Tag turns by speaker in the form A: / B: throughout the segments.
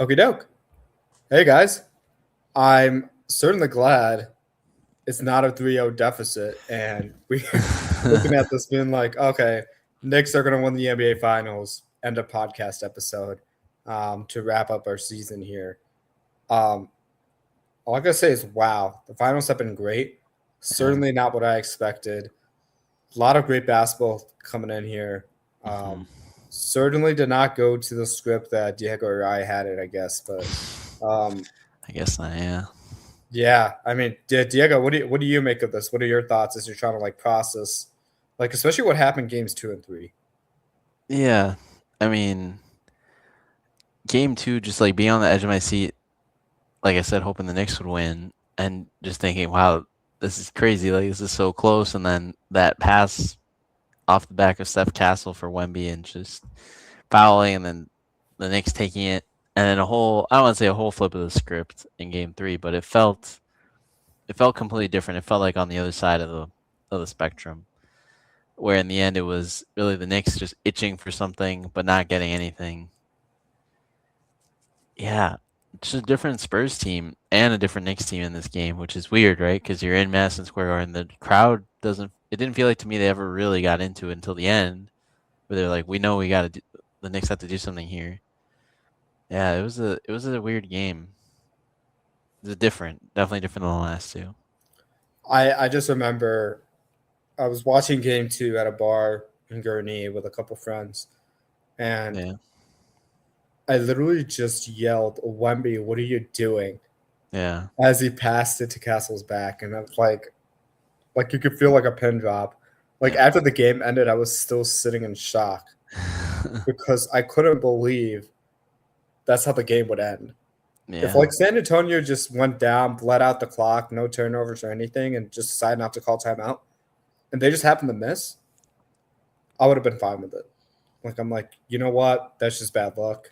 A: Okie doke. Hey guys, I'm certainly glad it's not a 3-0 deficit, and we looking at this being like, okay, Knicks are going to win the NBA Finals. End of podcast episode to wrap up our season here. Um, all I gotta say is, wow, the finals have been great. Certainly not what I expected. A lot of great basketball coming in here. Certainly did not go to the script that Diego or I had it, I guess, but.
B: I guess not. Yeah.
A: Yeah, I mean, Diego, what do you make of this? What are your thoughts as you're trying to like process, like especially what happened games 2 and 3?
B: Yeah. I mean, game two, just like being on the edge of my seat, like I said, hoping the Knicks would win, and just thinking, wow, this is crazy. Like this is so close, and then that pass off the back of Steph Castle for Wemby, and just fouling, and then the Knicks taking it, and then I don't want to say a whole flip of the script in game three, but it felt completely different. It felt like on the other side of the spectrum, where in the end it was really the Knicks just itching for something but not getting anything. Yeah, it's a different Spurs team and a different Knicks team in this game, which is weird, right? Because you're in Madison Square Garden, the crowd doesn't. It didn't feel like to me they ever really got into it until the end, where they're like, "We know we got to. The Knicks have to do something here." Yeah, it was a weird game. It was definitely different than the last two.
A: I just remember I was watching game 2 at a bar in Gurnee with a couple friends, and
B: Yeah,
A: I literally just yelled, "Wemby, what are you doing?"
B: yeah,
A: as he passed it to Castle's back, and I was like you could feel like a pin drop. Like
B: yeah,
A: after the game ended, I was still sitting in shock because I couldn't believe that's how the game would end. If
B: yeah,
A: like San Antonio just went down, bled out the clock, no turnovers or anything, and just decided not to call timeout, and they just happened to miss, I would have been fine with it. Like I'm like, you know what? That's just bad luck.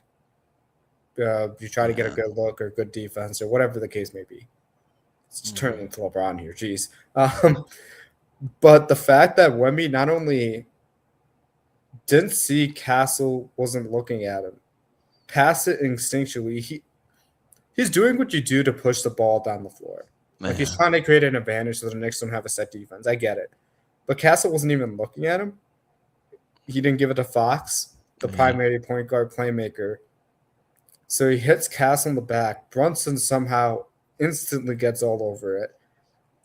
A: You try to get a
B: yeah.
A: good look or good defense or whatever the case may be. It's just turning
B: Hmm.
A: into LeBron here. Jeez. But the fact that Wemby not only didn't see Castle, wasn't looking at him, pass it instinctually. He's doing what you do to push the ball down the floor. Like he's
B: Yeah.
A: trying to create an advantage so the Knicks don't have a set defense. I get it. But Castle wasn't even looking at him. He didn't give it to Fox, the
B: Yeah.
A: primary point guard playmaker. So he hits Castle in the back. Brunson somehow instantly gets all over it.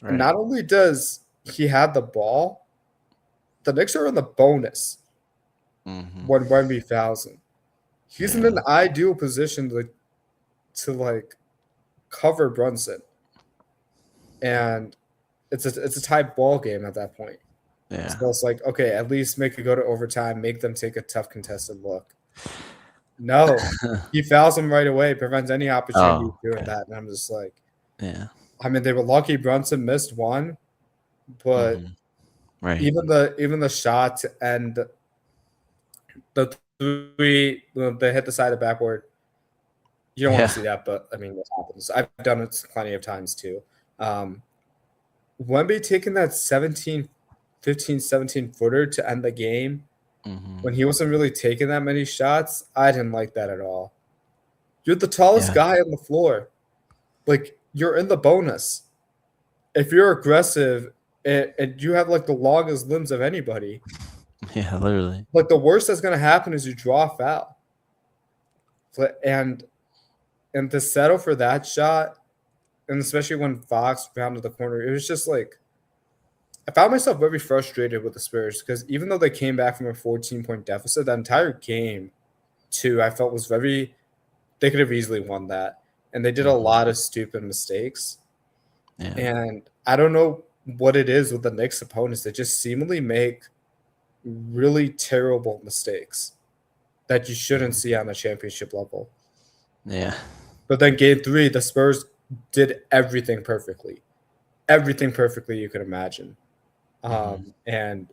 A: And
B: Right.
A: not only does he have the ball, the Knicks are in the bonus
B: Hmm.
A: when Wemby fouls him. He's in
B: Yeah.
A: an ideal position to like cover Brunson. And it's a tight ball game at that point.
B: Yeah.
A: So it's like, okay, at least make it go to overtime, make them take a tough contested look. No, he fouls him right away, prevents any opportunity of
B: Oh,
A: doing
B: okay.
A: that. And I'm just like,
B: Yeah.
A: I mean, they were lucky Brunson missed one, but
B: Hmm. Right.
A: even the shot to end the three, they hit the side of the backboard. You don't want to
B: Yeah.
A: see that, but I mean, what happens? I've done it plenty of times too. Um, Wemby taking that 17, 15, 17 footer to end the game
B: Hmm.
A: when he wasn't really taking that many shots, I didn't like that at all. You're the tallest
B: Yeah.
A: guy on the floor. Like, you're in the bonus. If you're aggressive and you have like the longest limbs of anybody,
B: Yeah. Literally.
A: like the worst that's gonna happen is you draw a foul. And and to settle for that shot, and especially when Fox rounded the corner, it was just like I found myself very frustrated with the Spurs because even though they came back from a 14-point deficit, that entire game, too, I felt was very. They could have easily won that, and they did a
B: Hmm.
A: lot of stupid mistakes.
B: Yeah.
A: And I don't know what it is with the Knicks opponents. They just seemingly make really terrible mistakes that you shouldn't
B: Hmm.
A: see on a championship level.
B: Yeah.
A: But then game 3, the Spurs did everything perfectly you could imagine.
B: Hmm.
A: And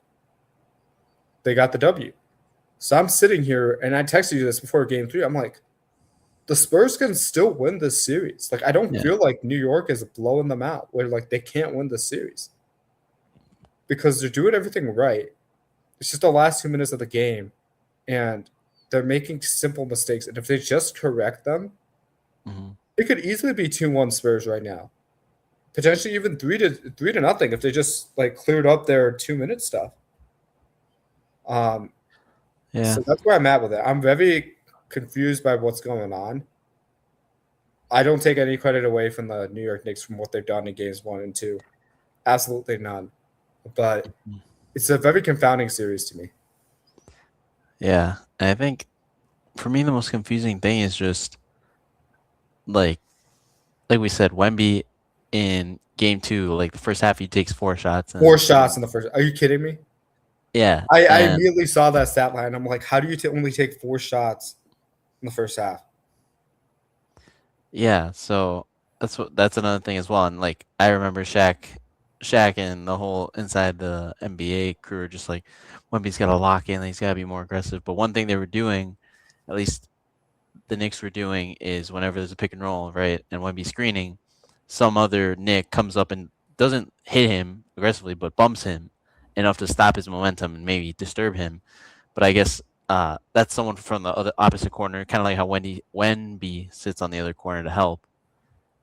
A: they got the W. So I'm sitting here, and I texted you this before game 3. I'm like, the Spurs can still win this series. Like, I don't
B: Yeah.
A: feel like New York is blowing them out where, like, they can't win this series because they're doing everything right. It's just the last 2 minutes of the game, and they're making simple mistakes. And if they just correct them,
B: Mhm.
A: It could easily be 2-1 Spurs right now. Potentially even 3-0 if they just like cleared up their 2-minute stuff. Um,
B: Yeah.
A: so that's where I'm at with it. I'm very confused by what's going on. I don't take any credit away from the New York Knicks from what they've done in games 1 and 2. Absolutely none. But
B: Mhm.
A: it's a very confounding series to me.
B: Yeah. And I think for me the most confusing thing is just like we said, Wemby in game 2, like the first half he takes 4 shots
A: Four
B: and
A: shots in the first. Are you kidding me?
B: yeah,
A: I
B: and
A: immediately saw that stat line. I'm like, how do you only take 4 shots in the first half?
B: yeah, so that's another thing as well. And like I remember Shaq and the whole inside the NBA crew are just like Wemby's got to lock in, he's got to be more aggressive. But one thing they were doing, at least the Knicks were doing, is whenever there's a pick and roll, right, and Wemby screening, some other Knick comes up and doesn't hit him aggressively, but bumps him enough to stop his momentum and maybe disturb him. But I guess that's someone from the other opposite corner, kind of like how Wemby sits on the other corner to help.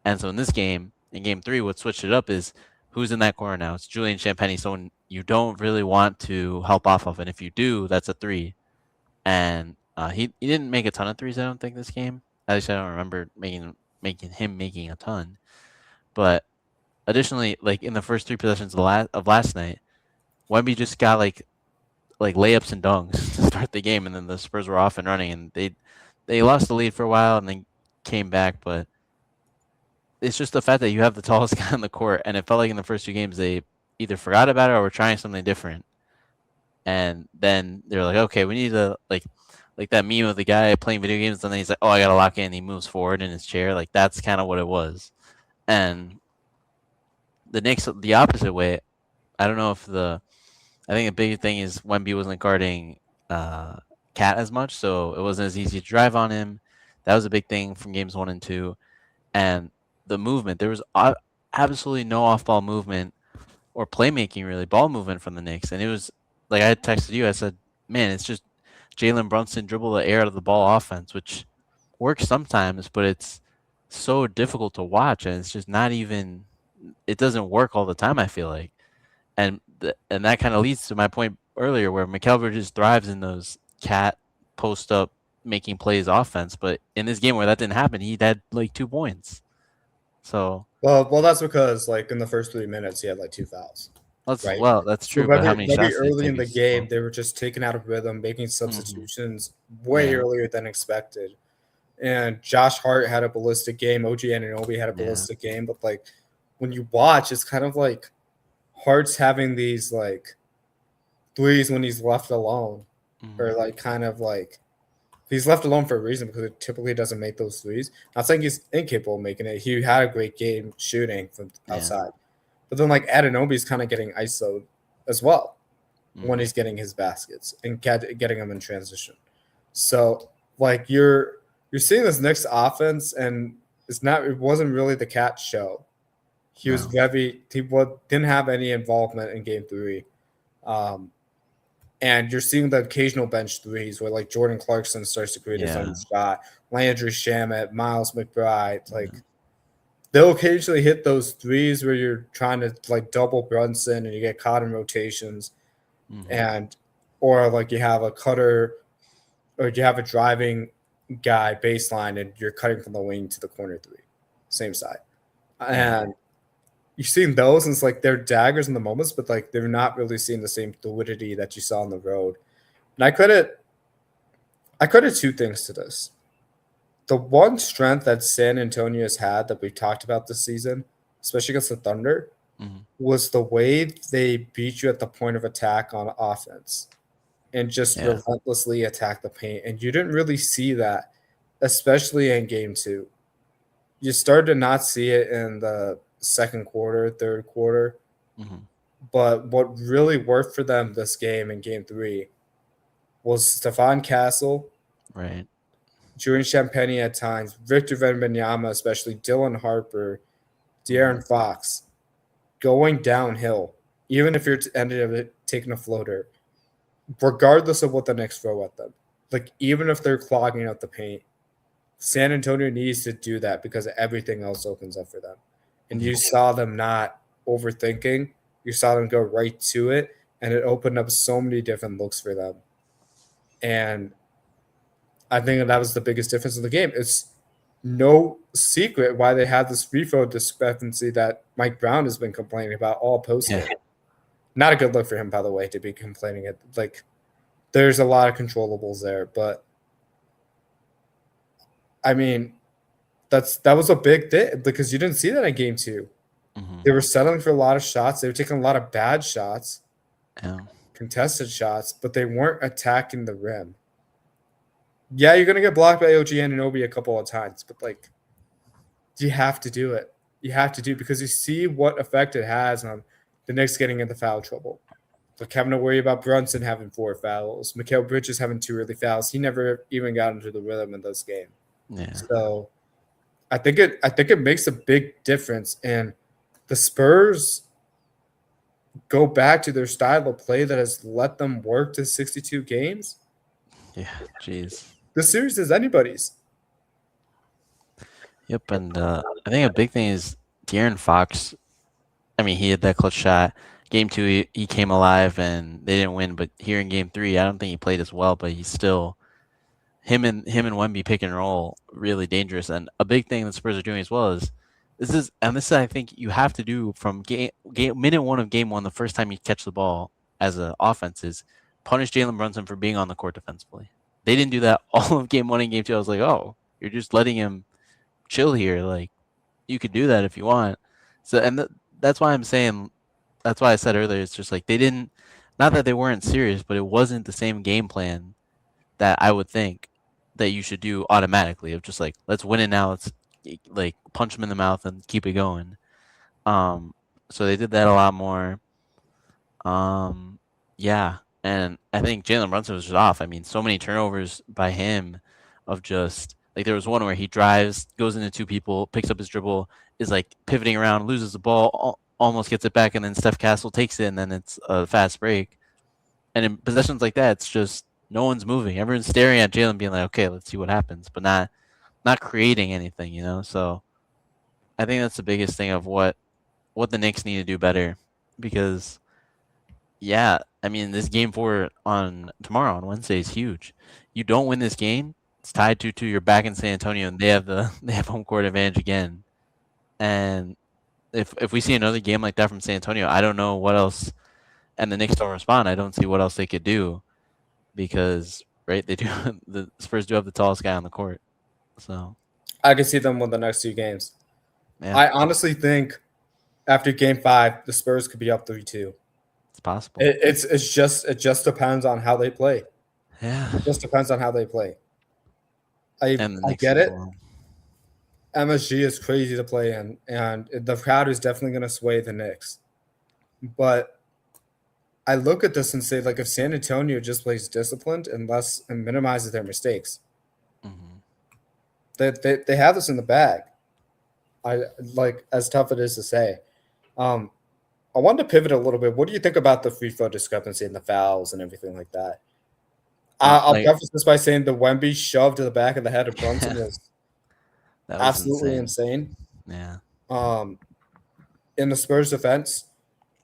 B: And so in this game, in game 3, what switched it up is who's in that corner now? It's Julian Champagnie, someone you don't really want to help off of, and if you do, that's a three. And he didn't make a ton of threes, I don't think, this game. At least I don't remember making a ton. But additionally, like in the first 3 possessions of last night, Wemby just got like layups and dunks to start the game, and then the Spurs were off and running, and they lost the lead for a while and then came back. But it's just the fact that you have the tallest guy on the court, and it felt like in the first 2 games they either forgot about it or were trying something different. And then they're like, okay, we need to like that meme of the guy playing video games, and then he's like, oh, I gotta lock in. And he moves forward in his chair. Like that's kind of what it was. And the Knicks the opposite way. I don't know if I think the big thing is Wemby wasn't guarding uh, Cat as much, so it wasn't as easy to drive on him. That was a big thing from games 1 and 2, and the movement. There was absolutely no off-ball movement or playmaking, really, ball movement from the Knicks, and it was like I had texted you. I said, "Man, it's just Jalen Brunson dribble the air out of the ball offense, which works sometimes, but it's so difficult to watch, and it's just not even. It doesn't work all the time. I feel like." And that kind of leads to my point earlier, where McKelver just thrives in those cat post up making plays offense. But in this game where that didn't happen, he had like 2 points. So
A: Well, that's because like in the first 3 minutes he had like 2 fouls, right?
B: that's
A: So
B: true. But how
A: very
B: many
A: very
B: shots did he
A: early
B: take?
A: in the game, they were just taken out of rhythm, making
B: Mm-hmm.
A: substitutions way
B: Yeah,
A: earlier than expected. And Josh Hart had a ballistic game. OG Anunoby had a
B: yeah,
A: ballistic game. But like when you watch, it's kind of like Hart's having these like threes when he's left alone,
B: mm-hmm.
A: or like kind of like he's left alone for a reason because it typically doesn't make those threes. Not saying he's incapable of making it. He had a great game shooting from
B: Yeah,
A: outside. But then like Adenobi's kind of getting ISO'd as well when
B: mm-hmm.
A: he's getting his baskets and getting them in transition. So like you're seeing this Knicks offense, and it wasn't really the cat show. He was
B: No,
A: didn't have any involvement in game 3. Um, and you're seeing the occasional bench threes where like Jordan Clarkson starts to create his
B: yeah,
A: own shot, Landry Shamet, Miles McBride,
B: yeah,
A: like they'll occasionally hit those threes where you're trying to like double Brunson and you get caught in rotations,
B: mm-hmm.
A: and or like you have a cutter or you have a driving guy baseline and you're cutting from the wing to the corner 3, same side.
B: Yeah,
A: And you've seen those, and it's like they're daggers in the moments, but like they're not really seeing the same fluidity that you saw on the road. And I credit 2 things to this. The one strength that San Antonio has had that we've talked about this season, especially against the Thunder,
B: mm-hmm.
A: was the way they beat you at the point of attack on offense and just
B: Yeah,
A: relentlessly attack the paint. And you didn't really see that, especially in game 2. You started to not see it in the second quarter, third quarter.
B: mm-hmm.
A: But what really worked for them this game in game 3 was Stephon Castle,
B: Right,
A: Julian Champagnie at times, Victor Wembanyama, especially Dylan Harper,
B: mm-hmm.
A: De'Aaron Fox, going downhill, even if you're ended up taking a floater, regardless of what the Knicks throw at them. Like even if they're clogging up the paint, San Antonio needs to do that because everything else opens up for them. And
B: Yeah.
A: you saw them not overthinking. You saw them go right to it, and it opened up so many different looks for them. And I think that was the biggest difference in the game. It's no secret why they had this free throw discrepancy that Mike Brown has been complaining about all post game.
B: Yeah.
A: Not a good look for him, by the way, to be complaining it. Like, there's a lot of controllables there, but I mean, that was a big thing because you didn't see that in game 2.
B: Mm-hmm.
A: They were settling for a lot of shots. They were taking a lot of bad shots,
B: Yeah.
A: contested shots, but they weren't attacking the rim. Yeah, you're gonna get blocked by OG Anunoby a couple of times, but like, you have to do it. You have to do it because you see what effect it has on the Knicks getting into foul trouble. Like having to worry about Brunson having 4 fouls, Mikal Bridges having 2 early fouls. He never even got into the rhythm in this game.
B: Yeah.
A: So I think it makes a big difference. And the Spurs go back to their style of play that has let them work to 62 games.
B: Yeah. Jeez.
A: The series is anybody's.
B: Yep. And I think a big thing is De'Aaron Fox. I mean, he had that clutch shot. Game 2, he came alive and they didn't win. But here in Game 3, I don't think he played as well. But he's still him and Wemby pick and roll really dangerous. And a big thing the Spurs are doing as well is this I think you have to do from game minute 1 of Game 1, the first time you catch the ball as an offense is punish Jalen Brunson for being on the court defensively. They didn't do that all of Game 1 and Game 2. I was like, oh, you're just letting him chill here. Like, you could do that if you want. So, and that's why I'm saying, that's why I said earlier, it's just like they didn't, not that they weren't serious, but it wasn't the same game plan that I would think that you should do automatically of just like, let's win it now. Let's like punch them in the mouth and keep it going. So they did that a lot more. Yeah. And I think Jalen Brunson was just off. I mean, so many turnovers by him of just like there was one where he drives, goes into 2 people, picks up his dribble, is like pivoting around, loses the ball, almost gets it back, and then Steph Castle takes it, and then it's a fast break. And in possessions like that, it's just no one's moving. Everyone's staring at Jalen, being like, "Okay, let's see what happens," but not creating anything, you know. So I think that's the biggest thing of what the Knicks need to do better, because yeah, I mean this Game 4 on tomorrow on Wednesday is huge. You don't win this game, it's tied 2-2. You're back in San Antonio, and they have home court advantage again. And if we see another game like that from San Antonio, I don't know what else. And the Knicks don't respond. I don't see what else they could do, because right, they do the Spurs do have the tallest guy on the court. So
A: I can see them win the next 2 games.
B: yeah,
A: I honestly think after Game 5, the Spurs could be up 3-2.
B: it's possible.
A: It just depends on how they play.
B: Yeah,
A: It just depends on how they play.
B: and the
A: I
B: Knicks
A: get
B: as
A: it.
B: well.
A: MSG is crazy to play in, and the crowd is definitely going to sway the Knicks. But I look at this and say, like, if San Antonio just plays disciplined and minimizes their mistakes,
B: Mm-hmm.
A: they have this in the bag. I like, as tough it is to say. I wanted to pivot a little bit. What do you think about the free throw discrepancy and the fouls and everything like that? I'll
B: Like,
A: preface this by saying the Wemby shove to the back of the head of Brunson was
B: that was
A: absolutely
B: insane.
A: insane.
B: Yeah,
A: In the Spurs defense,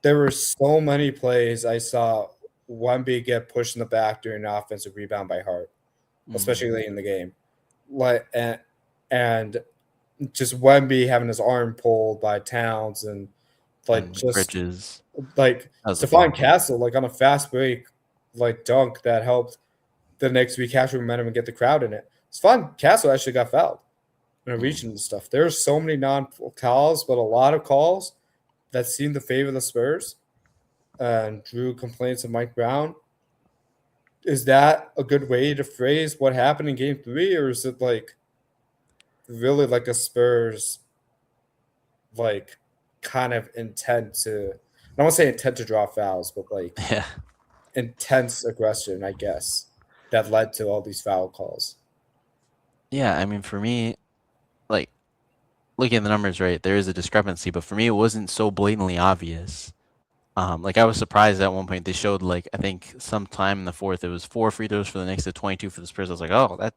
A: there were so many plays I saw Wemby get pushed in the back during an offensive rebound by Hart, especially late in the game. Like and just Wemby having his arm pulled by Towns and like
B: and
A: just
B: Bridges.
A: like
B: That was a
A: Stephon
B: foul.
A: Castle like on a fast break like dunk that helped the Knicks recapture momentum and get the crowd in it. Stephon Castle actually got fouled and reaching and stuff. There's so many non-calls, but a lot of calls that seemed to favor the Spurs and drew complaints of Mike Brown. Is that a good way to phrase what happened in Game 3, or is it like really like a Spurs like kind of intent to? I don't want to say intent to draw fouls, but like
B: Yeah,
A: intense aggression, I guess, that led to all these foul calls.
B: yeah. I mean, for me, like looking at the numbers, right, there is a discrepancy, but for me, it wasn't so blatantly obvious. Like I was surprised at one point they showed like I think sometime in the fourth it was 4 free throws for the Knicks to 22 for the Spurs. I was like, oh,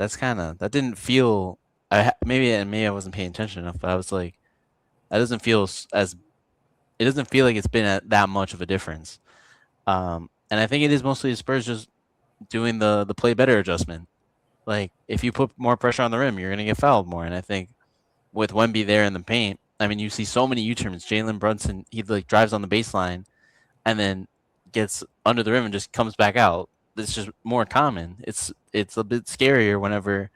B: that didn't feel. Maybe I wasn't paying attention enough, but I was like, that doesn't feel as it doesn't feel like it's been that much of a difference. And I think it is mostly the Spurs just doing the play better adjustment. Like if you put more pressure on the rim, you're gonna get fouled more. And I think with Wemby there in the paint, I mean, you see so many U-turns. Jalen Brunson, he like drives on the baseline and then gets under the rim and just comes back out. It's just more common. It's a bit scarier whenever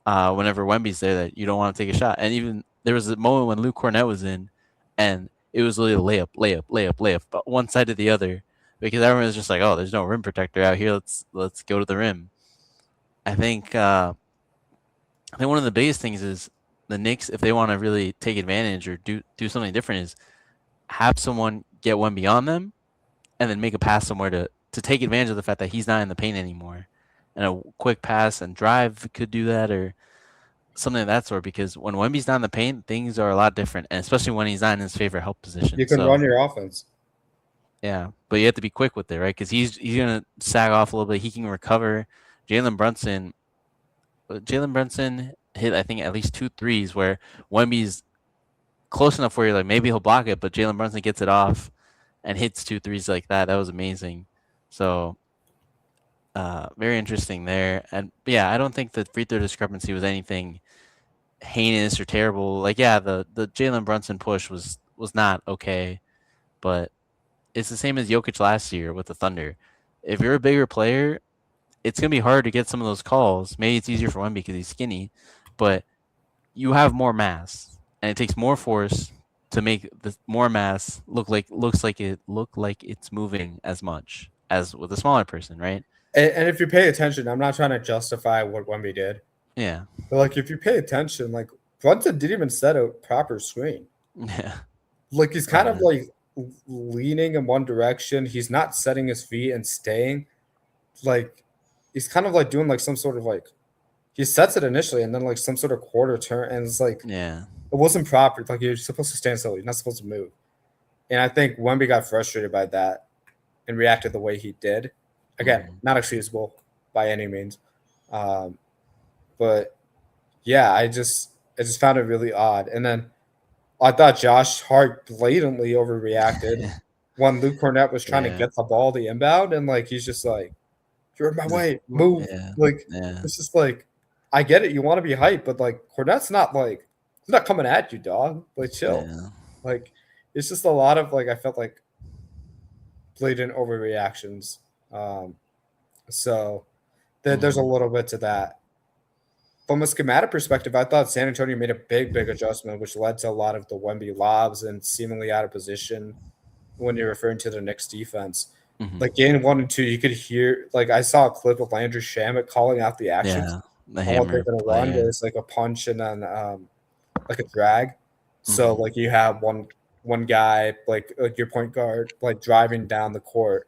B: Wemby's there that you don't want to take a shot. And even there was a moment when Luke Cornett was in, and it was literally layup, one side to the other, because everyone was just like, "Oh, there's no rim protector out here. Let's go to the rim." I think I think one of the biggest things is the Knicks, if they want to really take advantage or do something different, is have someone get one beyond them and then make a pass somewhere to take advantage of the fact that he's not in the paint anymore. And a quick pass and drive could do that, or something of that sort. Because when Wemby's not in the paint, things are a lot different, and especially when he's not in his favorite help
A: You
B: position.
A: can
B: So
A: run your offense.
B: yeah, but you have to be quick with it, right? Because he's gonna sag off a little bit. He can recover. Jalen Brunson, Jalen Brunson hit I think at least 2 threes where Wemby's close enough where you're like maybe he'll block it, but Jalen Brunson gets it off and hits 2 threes like that. That was amazing. So very interesting there. And yeah, I don't think the free throw discrepancy was anything heinous or terrible. Like yeah, the Jalen Brunson push was not okay, but it's the same as Jokic last year with the Thunder. If you're a bigger player, it's gonna be hard to get some of those calls. Maybe it's easier for Wemby because he's skinny, but you have more mass, and it takes more force to make the more mass look like it's moving as much as with a smaller person, right?
A: And if you pay attention, I'm not trying to justify what Wemby did,
B: Yeah,
A: but like if you pay attention, like Brunson didn't even set a proper screen.
B: yeah,
A: Like he's kind of
B: yeah,
A: like leaning in one direction. He's not setting his feet and staying. Like he's kind of like doing like some sort of like he sets it initially and then like some sort of quarter turn and it's like
B: yeah.
A: it wasn't proper. Like you're supposed to stand still. You're not supposed to move. And I think Wemby got frustrated by that and reacted the way he did. Again,
B: Mhm.
A: not excusable by any means. Um, but yeah, I just found it really odd. And then I thought Josh Hart blatantly overreacted when Luke Cornett was trying to
B: Yeah,
A: get the ball the inbound and like he's just like, "You're in my way, move."
B: yeah,
A: Like
B: yeah,
A: it's just like I get it, you want to be hyped, but like Cornett's not like he's not coming at you, dog. Like chill.
B: yeah.
A: Like it's just a lot of like I felt like blatant overreactions. Um, so there's a
B: Mhm.
A: little bit to that. From a schematic perspective, I thought San Antonio made a big adjustment, which led to a lot of the Wemby lobs and seemingly out of position when you're referring to the Knicks defense.
B: Mhm.
A: Like game 1 and 2, you could hear like I saw a clip of Landry Shamet calling out the actions
B: Yeah, the
A: on what they're
B: hammer
A: gonna
B: play.
A: run, where
B: Yeah.
A: it's like a punch and then like a drag. So
B: Mhm.
A: like you have one guy like your point guard like driving down the court,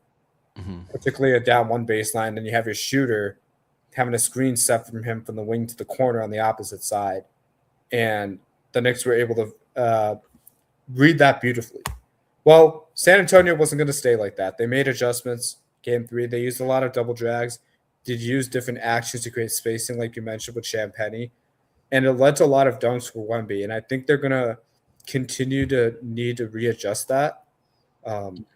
B: Mhm.
A: particularly a down one baseline, then you have your shooter having a screen set from him from the wing to the corner on the opposite side. And the Knicks were able to read that beautifully. Well, San Antonio wasn't going to stay like that. They made adjustments. Game 3, they used a lot of double drags. Did use different actions to create spacing, like you mentioned with Champagny, and it led to a lot of dunks for Wemby. And I think they're going to continue to need to readjust that. Um,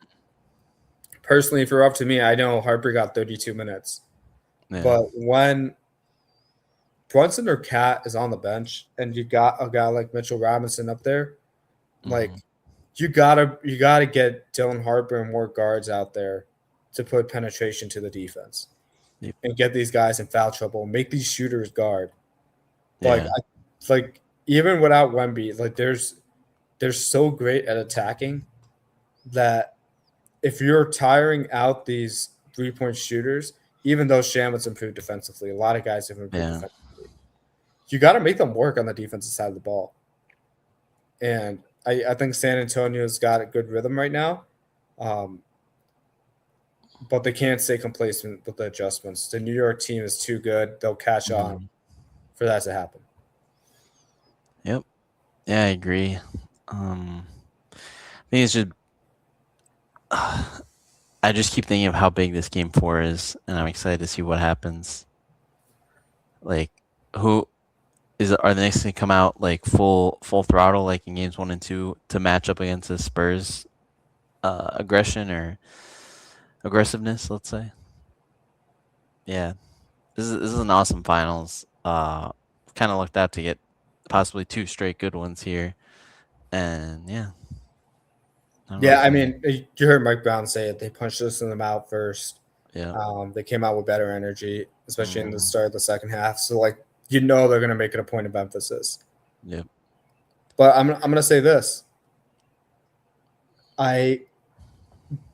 A: Personally, if you're up to me, I know Harper got 32 minutes,
B: Yeah.
A: but when Brunson or Cat is on the bench and you got a guy like Mitchell Robinson up there, like
B: Mhm.
A: you gotta get Dylan Harper and more guards out there to put penetration to the defense
B: Yep.
A: and get these guys in foul trouble. Make these shooters guard. Like
B: Yeah.
A: like even without Wemby, like they're so great at attacking that if you're tiring out these 3-point shooters, even though Shamit's improved defensively, a lot of guys have improved
B: Yeah.
A: defensively. You got to make them work on the defensive side of the ball. And I think San Antonio's got a good rhythm right now. Um, but they can't stay complacent with the adjustments. The New York team is too good. They'll catch on
B: Mhm.
A: for that to happen.
B: Yep. Yeah, I agree. I think it's just I just keep thinking of how big this game 4 is, and I'm excited to see what happens. Like, who are the Knicks gonna come out like full throttle like in games 1 and 2 to match up against the Spurs aggression or aggressiveness? Let's say. Yeah, this is an awesome finals. Kind of looked out to get possibly 2 straight good ones here, and yeah, I don't know
A: Yeah,
B: if
A: I
B: you.
A: mean, you heard Mike Brown say it. They punched us in the mouth first.
B: Yeah.
A: They came out with better energy, especially in the
B: Mm-hmm.
A: start of the second half. So, like, they're going to make it a point of emphasis.
B: Yep.
A: But I'm going to say this. I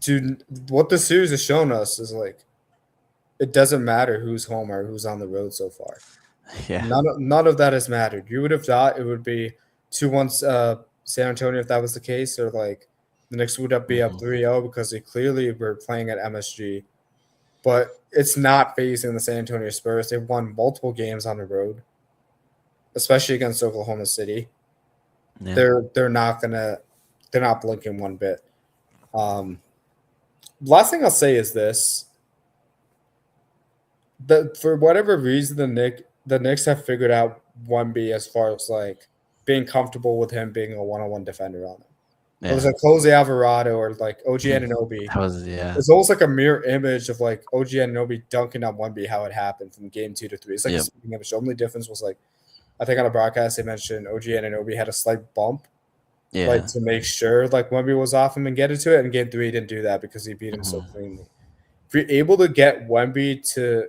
A: do what the series has shown us is like it doesn't matter who's home or who's on the road so far.
B: Yeah.
A: None of that has mattered. You would have thought it would be 2-1 San Antonio if that was the case, or like the Knicks would be up
B: Mm-hmm.
A: 3-0 because they clearly were playing at MSG. But it's not facing the San Antonio Spurs. They've won multiple games on the road, especially against Oklahoma City.
B: Yeah.
A: They're not blinking one bit. Um, last thing I'll say is this: that for whatever reason, the Knicks have figured out 1B as far as like being comfortable with him being a one-on-one defender on him. It was
B: Yeah.
A: like Jose Alvarado or like OG Anunoby.
B: That was yeah.
A: It's almost like a mirror image of like OG Anunoby dunking on 1B, how it happened from game 2 to 3. It's like a
B: Yep.
A: speaking image. The only difference was like I think on a broadcast they mentioned OG Anunoby had a slight bump, like
B: Yeah.
A: to make sure like 1B was off him and get into it. And game 3 he didn't do that because he beat him so
B: Mm-hmm.
A: cleanly. If you're able to get 1B to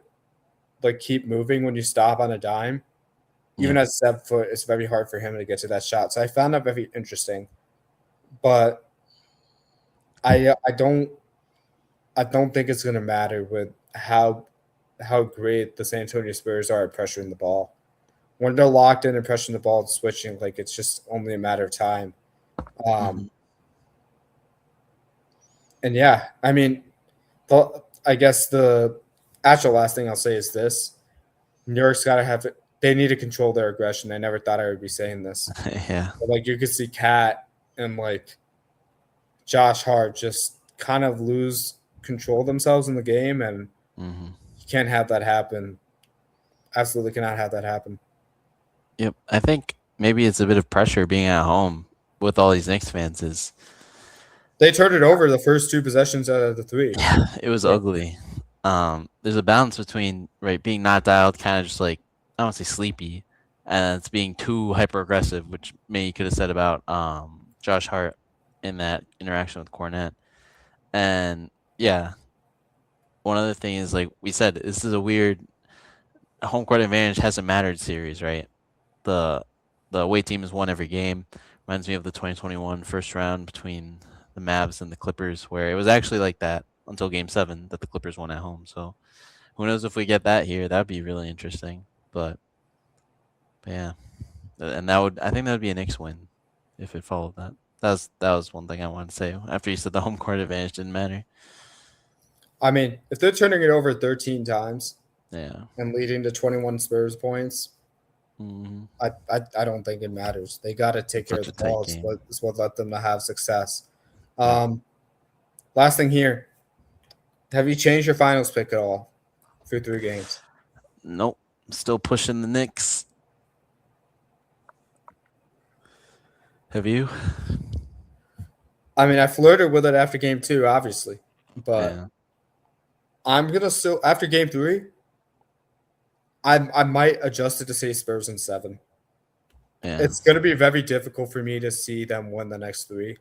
A: like keep moving when you stop on a dime, even
B: Yep.
A: at 7 foot, it's very hard for him to get to that shot. So I found that very interesting. But I don't think it's gonna matter with how great the San Antonio Spurs are at pressuring the ball. When they're locked in and pressuring the ball and switching, like it's just only a matter of time.
B: Mm-hmm.
A: Um, and yeah, I mean, I guess the actual last thing I'll say is this: New York's got to have it. They need to control their aggression. I never thought I would be saying this,
B: Yeah.
A: but like you could see Cat and like Josh Hart just kind of lose control themselves in the game, and
B: Mm-hmm.
A: you can't have that happen. Absolutely cannot have that happen.
B: Yep. I think maybe it's a bit of pressure being at home with all these Knicks fans. Is
A: They turned it over the first 2 possessions out of the 3.
B: Yeah, it was
A: Yeah.
B: ugly. There's a balance between right being not dialed, kind of just like I don't want to say sleepy, and it's being too hyper aggressive, which maybe you could have said about Josh Hart in that interaction with Cornette. And yeah, one other thing is like we said, this is a weird home court advantage hasn't mattered series, right? The the away team has won every game. Reminds me of the 2021 first round between the Mavs and the Clippers, where it was actually like that until Game 7 that the Clippers won at home. So who knows if we get that here? That'd be really interesting. But yeah, and I think that would be a Knicks win if it followed that. That was one thing I wanted to say after you said the home court advantage didn't matter.
A: I mean, if they're turning it over 13 times
B: Yeah.
A: and leading to 21 Spurs points,
B: Mm-hmm.
A: I don't think it matters. They got to take care of
B: Such a
A: the
B: tight
A: ball.
B: game.
A: It's what let them to have success.
B: Yep.
A: Last thing here, have you changed your finals pick at all through 3 games?
B: Nope. Still pushing the Knicks. Have you?
A: I mean, I flirted with it after game 2, obviously, but
B: Yeah.
A: I'm gonna still after game 3. I might adjust it to say Spurs in 7.
B: Yeah.
A: It's gonna be very difficult for me to see them win the next 3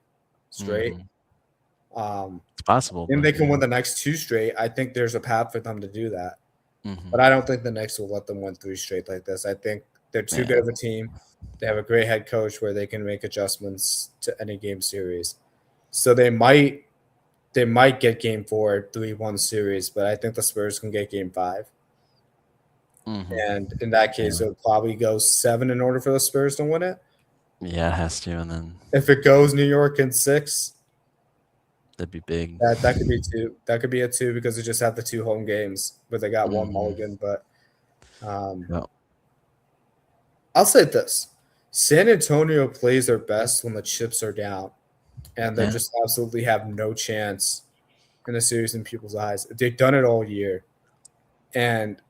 A: straight.
B: Mm-hmm.
A: Um,
B: It's possible,
A: and
B: but
A: they can
B: yeah.
A: win the next 2 straight. I think there's a path for them to do that, but
B: Mm-hmm.
A: I don't think the Knicks will let them win 3 straight like this. I think they're too good
B: Yeah.
A: of a team. They have a great head coach where they can make adjustments to any game series. So they might get game 4 3-1 series, but I think the Spurs can get game 5.
B: Mm-hmm.
A: And in that case,
B: Yeah.
A: it'll probably go 7 in order for the Spurs to win it.
B: Yeah, it has to, and then
A: If it goes New York in 6,
B: that'd be big.
A: that could be 2. That could be a 2 because they just have the 2 home games, but they got one
B: Mm-hmm.
A: mulligan. But
B: Yep.
A: I'll say this: San Antonio plays their best when the chips are down, and they
B: Yeah.
A: just absolutely have no chance in a series in people's eyes. They've done it all year, and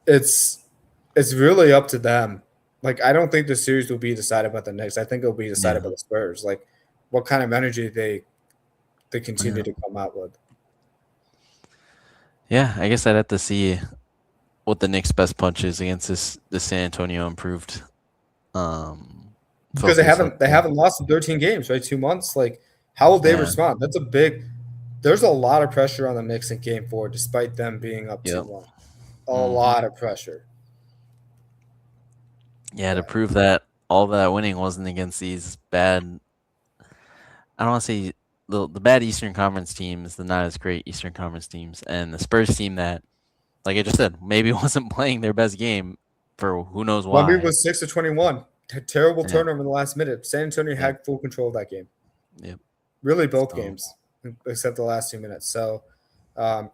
A: it's really up to them. Like, I don't think the series will be decided by the Knicks. I think it'll be decided
B: Yeah.
A: by the Spurs. Like, what kind of energy they continue
B: Yeah.
A: to come out with.
B: Yeah, I guess I'd have to see what the Knicks' best punch is against this San Antonio improved
A: Because
B: focus.
A: they haven't lost in 13 games, right? 2 months. Like, how will they
B: Yeah.
A: respond? There's a lot of pressure on the Knicks in game 4, despite them being up
B: Yep.
A: 2-1. A lot of pressure.
B: Yeah, to
A: Yeah.
B: prove that all that winning wasn't against these bad. I don't want to say the bad Eastern Conference teams, the not as great Eastern Conference teams, and the Spurs team that, like I just said, maybe wasn't playing their best game for who knows
A: Wemby
B: why.
A: was 6 to 21. Terrible
B: Yeah.
A: turnover in the last minute. San Antonio
B: Yep.
A: had full control of that game.
B: Yep.
A: Really, both
B: So,
A: games, except the last 2 minutes. So,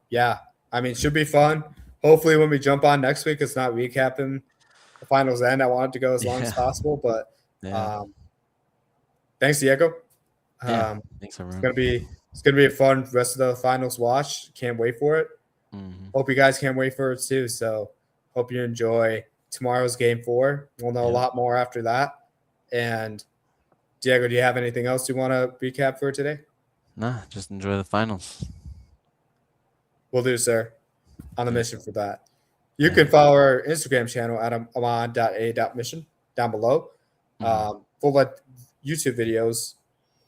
A: yeah, I mean, should be fun. Hopefully, when we jump on next week, it's not recapping the finals end. I want it to go as long as
B: yeah.
A: possible, but
B: Yeah.
A: thanks, Diego.
B: Yeah. Thanks,
A: It's
B: everyone.
A: gonna be a fun rest of the finals watch. Can't wait for it. Hope you guys can't wait for it too. So hope you enjoy tomorrow's game 4. We'll know a lot more after that. And Diego, do you have anything else you want to recap for today?
B: Nah, just enjoy the finals.
A: We'll do, sir. On the
B: Yeah.
A: mission for that. You
B: Yeah.
A: can follow our Instagram channel at amon.a.mission down below. Full length YouTube videos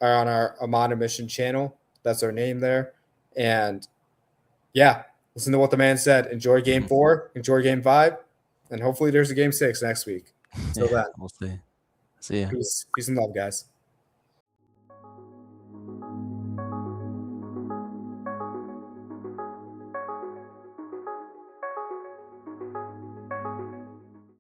A: are on our Amon A Mission channel. That's our name there. And yeah, listen to what the man said. Enjoy game 4, enjoy game 5, and hopefully there's a game 6 next week. Until then,
B: We'll see. See ya.
A: peace and love, guys.